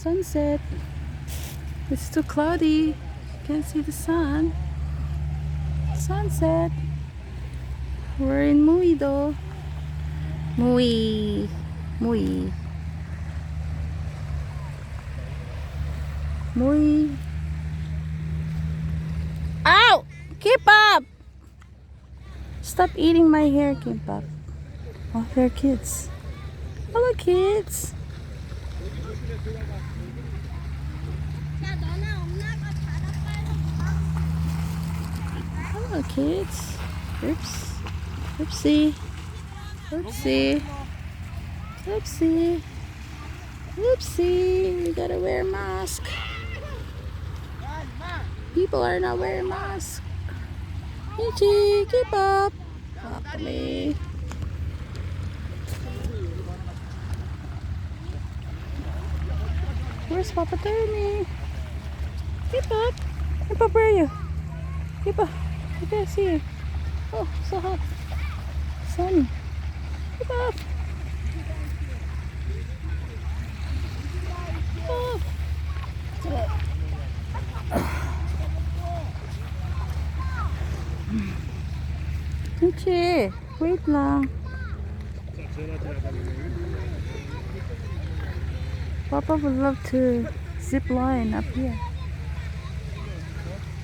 Sunset. It's too cloudy. Can't see the sun. Sunset. We're in Mui though. Mui. Mui. Mui. Ow! Keep up! Stop eating my hair, keep up. Oh, they're kids. Hello, kids. Hello, kids. Oops. Oopsie. Oopsie. Oopsie. Oopsie. We gotta wear a mask. People are not wearing masks. Ichi, keep up. Up me. Where's Papa Tony? Keep up. Keep up, where are you? Keep up. I can't see you. Oh, so hot. Sunny. Keep up. Oh. Ichi, wait lang. Papa would love to zip line up here.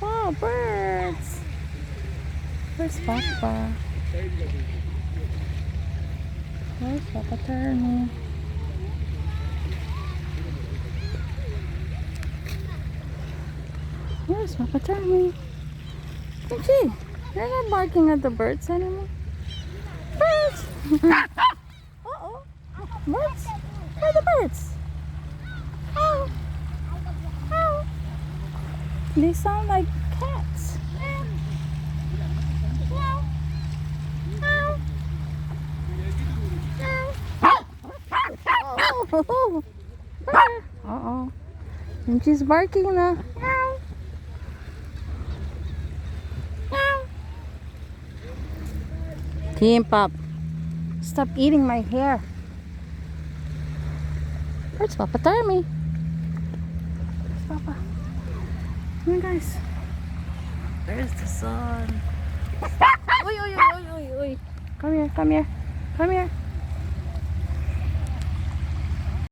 Oh, birds! Where's Papa? Where's Papa Tony? Where's Papa Tony? Gee, you're not barking at the birds anymore. Birds! Uh-oh. Birds? Where are the birds? Oh. Oh. They sound like cats. Meow. Meow. Oh. Uh-oh. And she's barking now. Meow. Meow. Team Pop. Stop eating my hair. Where's Papa Tommy? Where's Papa? Come on, guys. There's the sun. Oi, oi, oi, oi, oi. Come here, come here. Come here.